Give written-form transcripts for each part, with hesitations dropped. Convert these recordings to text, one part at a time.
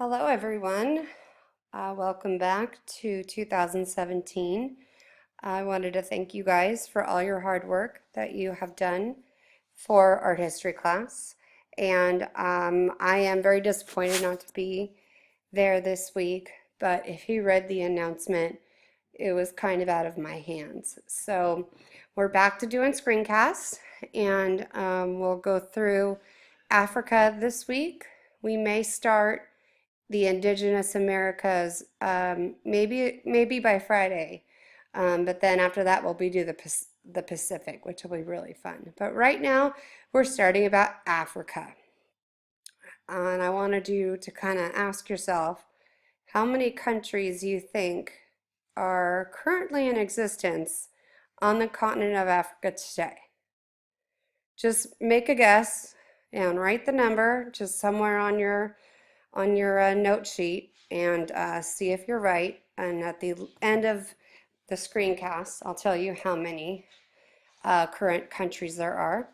Hello, everyone. Welcome back to 2017. I wanted to thank you guys for all your hard work that you have done for art history class. And I am very disappointed not to be there this week, but if you read the announcement, it was kind of out of my hands. So we're back to doing screencasts, and we'll go through Africa this week. We may start the indigenous Americas, maybe by Friday. But then after that, we'll be do the Pacific, which will be really fun. But right now, we're starting about Africa. And I wanted you to kind of ask yourself how many countries you think are currently in existence on the continent of Africa today. Just make a guess and write the number just somewhere on your note sheet and see if you're right. And at the end of the screencast, I'll tell you how many current countries there are.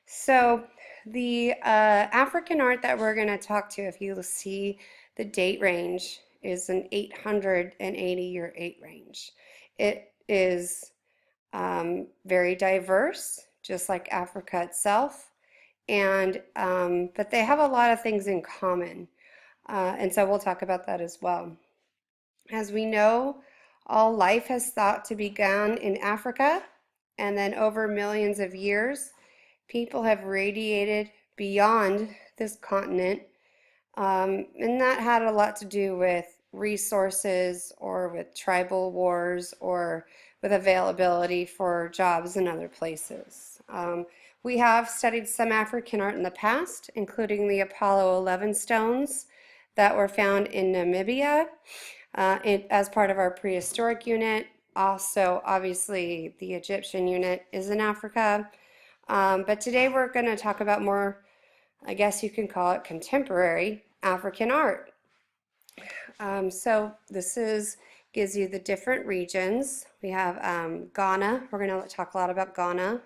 So the African art that we're going to talk to, if you see the date range, is an 880-year date range. It is very diverse, just like Africa itself, and but they have a lot of things in common. And so we'll talk about that as well. As we know, all life has thought to began in Africa, and then over millions of years, people have radiated beyond this continent, and that had a lot to do with resources or with tribal wars or with availability for jobs in other places. We have studied some African art in the past, including the Apollo 11 stones that were found in Namibia as part of our prehistoric unit. Also, obviously, the Egyptian unit is in Africa. But today we're going to talk about more, I guess you can call it contemporary African art. So this gives you the different regions. We have Ghana. We're going to talk a lot about Ghana.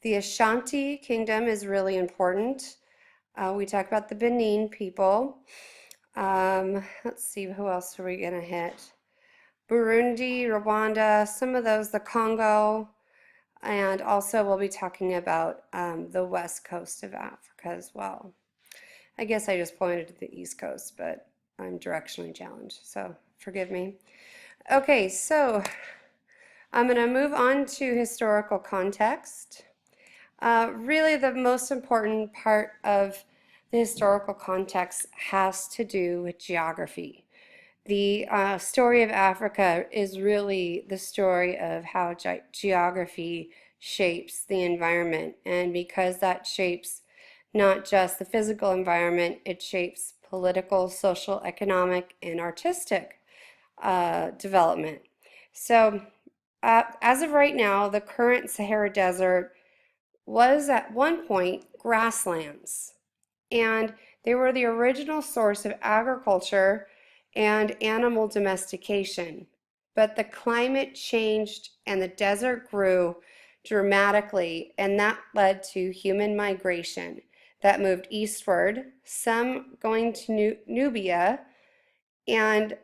The Ashanti Kingdom is really important. We talk about the Benin people. Let's see, who else are we going to hit? Burundi, Rwanda, some of those, the Congo, and also we'll be talking about the west coast of Africa as well. I guess I just pointed to the east coast, but I'm directionally challenged, so forgive me. Okay, so I'm going to move on to historical context. Really, the most important part of the historical context has to do with geography. The story of Africa is really the story of how geography shapes the environment. And because that shapes not just the physical environment, it shapes political, social, economic, and artistic development. So as of right now, the current Sahara Desert was at one point grasslands, and they were the original source of agriculture and animal domestication. But the climate changed and the desert grew dramatically, and that led to human migration that moved eastward, some going to Nubia and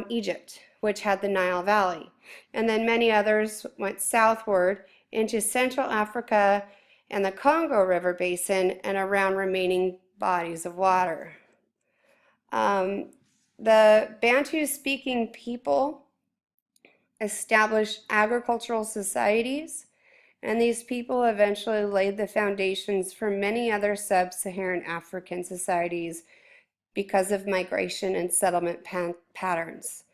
Egypt, which had the Nile Valley. And then many others went southward into Central Africa and the Congo River Basin and around remaining bodies of water. The Bantu-speaking people established agricultural societies, and these people eventually laid the foundations for many other sub-Saharan African societies because of migration and settlement patterns.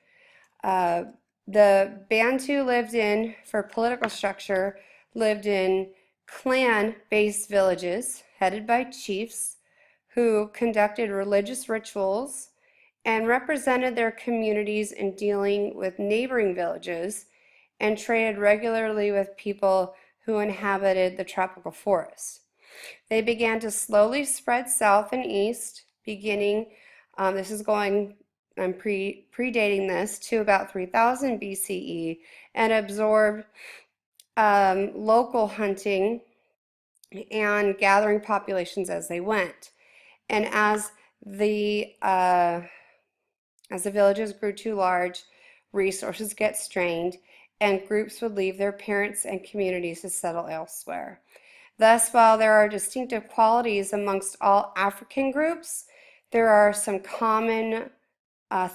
The Bantu for political structure, lived in clan-based villages headed by chiefs who conducted religious rituals and represented their communities in dealing with neighboring villages and traded regularly with people who inhabited the tropical forests. They began to slowly spread south and east, beginning, this is going, I'm predating this, to about 3000 BCE, and absorbed local hunting and gathering populations as they went. And as The as the villages grew too large, resources get strained, and groups would leave their parents and communities to settle elsewhere. Thus, while there are distinctive qualities amongst all African groups, there are some common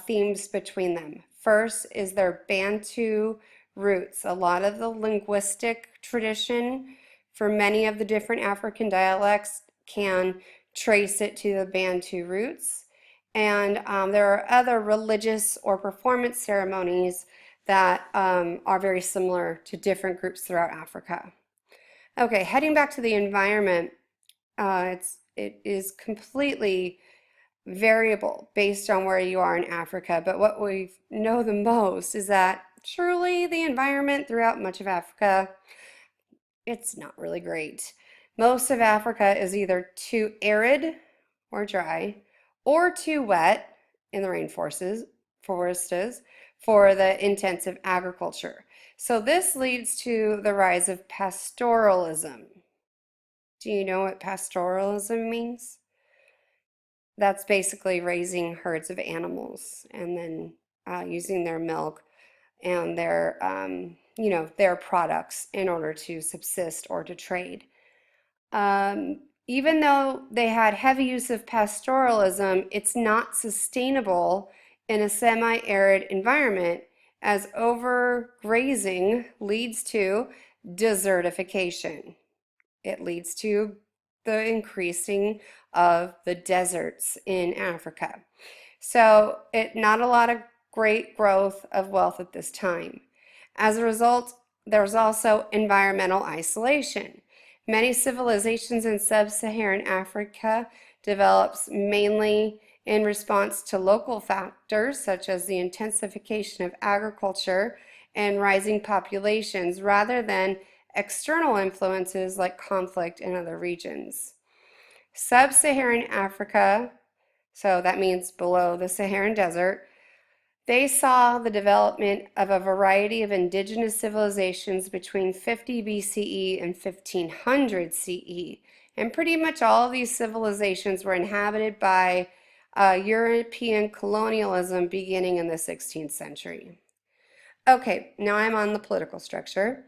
themes between them. First is their Bantu roots. A lot of the linguistic tradition for many of the different African dialects can trace it to the Bantu roots. And there are other religious or performance ceremonies that are very similar to different groups throughout Africa. Okay, heading back to the environment, it is completely variable based on where you are in Africa. But what we know the most is that truly the environment throughout much of Africa, it's not really great. Most of Africa is either too arid or dry, or too wet in the rainforests for the intensive agriculture. So this leads to the rise of pastoralism. Do you know what pastoralism means? That's basically raising herds of animals and then using their milk and their products in order to subsist or to trade. Even though they had heavy use of pastoralism, it's not sustainable in a semi-arid environment as overgrazing leads to desertification. It leads to the increasing of the deserts in Africa. So not a lot of great growth of wealth at this time. As a result, there's also environmental isolation. Many civilizations in sub-Saharan Africa develops mainly in response to local factors such as the intensification of agriculture and rising populations rather than external influences like conflict in other regions. Sub-Saharan Africa, so that means below the Saharan Desert, they saw the development of a variety of indigenous civilizations between 50 BCE and 1500 CE. And pretty much all of these civilizations were inhabited by European colonialism beginning in the 16th century. Okay, now I'm on the political structure.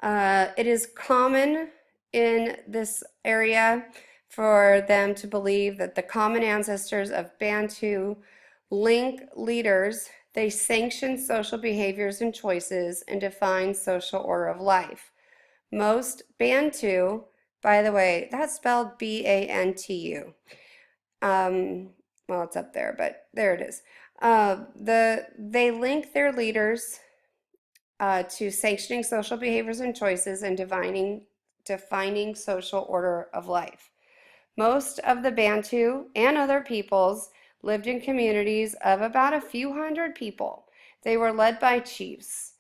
It is common in this area for them to believe that the common ancestors of Bantu link leaders, they sanction social behaviors and choices and define social order of life. Most Bantu, by the way, that's spelled B-A-N-T-U. Well, it's up there, but there it is. They link their leaders to sanctioning social behaviors and choices and defining social order of life. Most of the Bantu and other peoples lived in communities of about a few hundred people. They were led by chiefs.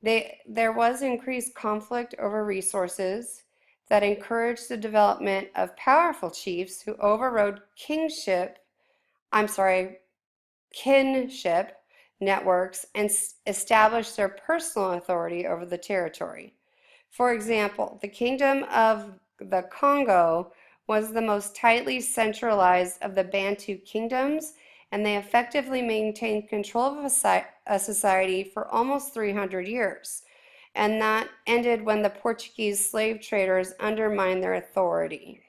There was increased conflict over resources that encouraged the development of powerful chiefs who overrode kinship networks and established their personal authority over the territory. For example, the Kingdom of the Congo was the most tightly centralized of the Bantu kingdoms, and they effectively maintained control of a society for almost 300 years. And that ended when the Portuguese slave traders undermined their authority.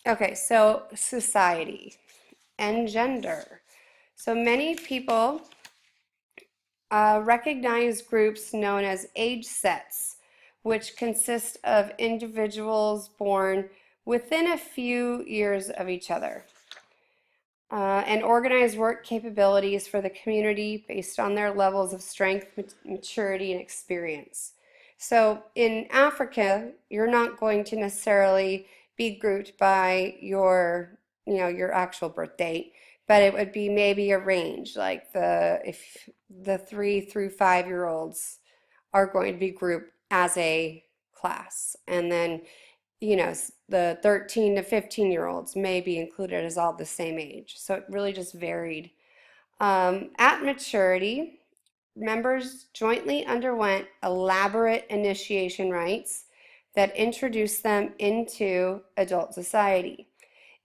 Okay, so society and gender. So many people recognize groups known as age sets, which consist of individuals born within a few years of each other, and organize work capabilities for the community based on their levels of strength, maturity, and experience. So in Africa, you're not going to necessarily be grouped by your actual birth date, but it would be maybe a range, like if the 3 through 5-year-olds are going to be grouped as a class, and then the 13 to 15-year-olds may be included as all the same age. So it really just varied. At maturity, members jointly underwent elaborate initiation rites that introduced them into adult society.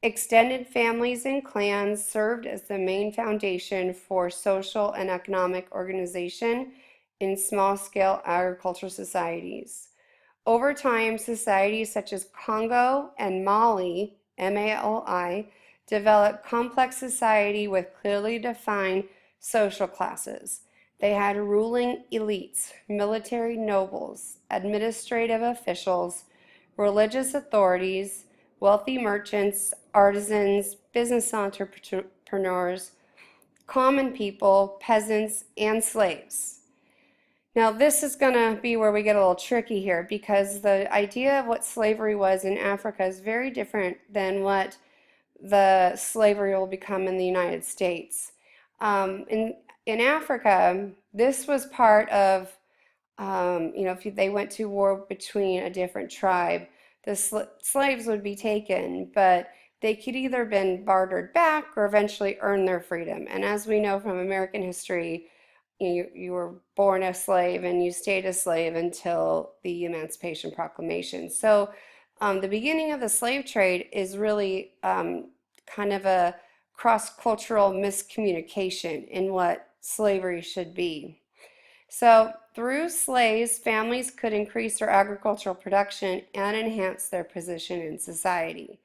Extended families and clans served as the main foundation for social and economic organization in small-scale agricultural societies. Over time, societies such as Congo and Mali, MALI, developed complex society with clearly defined social classes. They had ruling elites, military nobles, administrative officials, religious authorities, wealthy merchants, artisans, business entrepreneurs, common people, peasants, and slaves. Now, this is going to be where we get a little tricky here because the idea of what slavery was in Africa is very different than what the slavery will become in the United States. In Africa, this was part of, if they went to war between a different tribe, the slaves would be taken, but they could either been bartered back or eventually earn their freedom. And as we know from American history, you were born a slave and you stayed a slave until the Emancipation Proclamation. So the beginning of the slave trade is really kind of a cross-cultural miscommunication in what slavery should be. So through slaves, families could increase their agricultural production and enhance their position in society.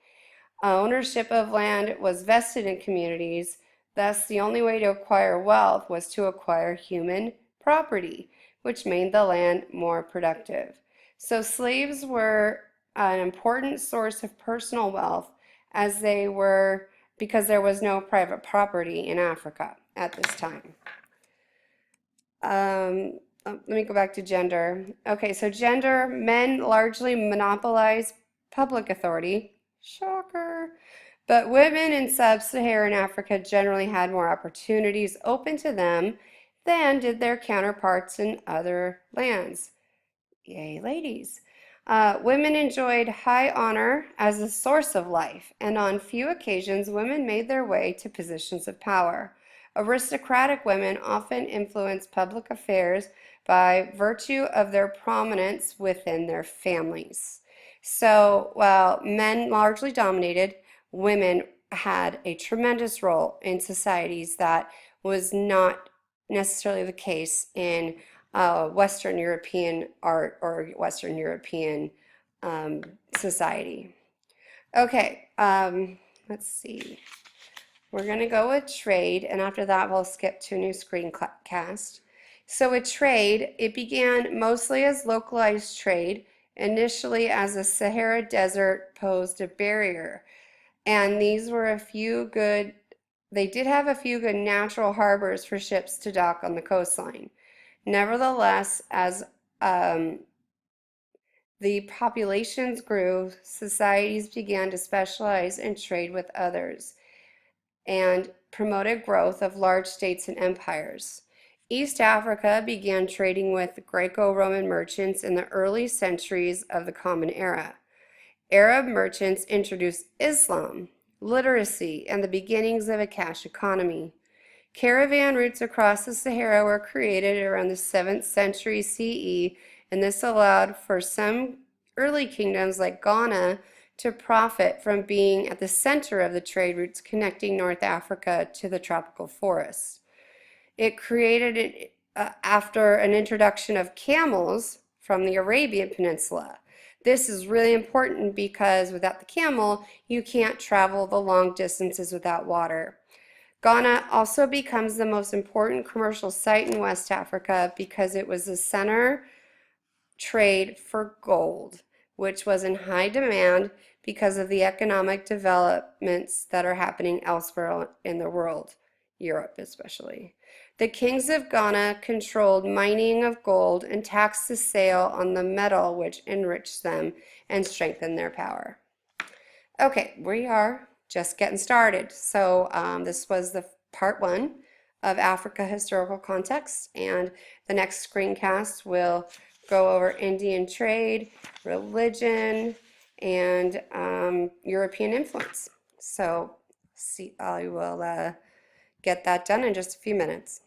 Ownership of land was vested in communities. Thus, the only way to acquire wealth was to acquire human property, which made the land more productive. So slaves were an important source of personal wealth as they were, because there was no private property in Africa at this time. Let me go back to gender. Okay, so gender, men largely monopolize public authority. Shocker. But women in sub-Saharan Africa generally had more opportunities open to them than did their counterparts in other lands. Yay, ladies. Women enjoyed high honor as a source of life, and on few occasions, women made their way to positions of power. Aristocratic women often influenced public affairs by virtue of their prominence within their families. So while men largely dominated, women had a tremendous role in societies that was not necessarily the case in Western European art or Western European society. Okay, let's see. We're going to go with trade, and after that we'll skip to a new screencast. So with trade, it began mostly as localized trade, initially as the Sahara Desert posed a barrier. And these were they did have a few good natural harbors for ships to dock on the coastline. Nevertheless, as the populations grew, societies began to specialize and trade with others and promoted growth of large states and empires. East Africa began trading with Greco-Roman merchants in the early centuries of the Common Era. Arab merchants introduced Islam, literacy, and the beginnings of a cash economy. Caravan routes across the Sahara were created around the 7th century CE, and this allowed for some early kingdoms like Ghana to profit from being at the center of the trade routes connecting North Africa to the tropical forests. It created, after an introduction of camels from the Arabian Peninsula. This is really important because without the camel, you can't travel the long distances without water. Ghana also becomes the most important commercial site in West Africa because it was the center trade for gold, which was in high demand because of the economic developments that are happening elsewhere in the world, Europe especially. The kings of Ghana controlled mining of gold and taxed the sale on the metal, which enriched them and strengthened their power. Okay, we are just getting started. So this was the part 1 of Africa Historical Context, and the next screencast will go over Indian trade, religion, and European influence. So I will get that done in just a few minutes.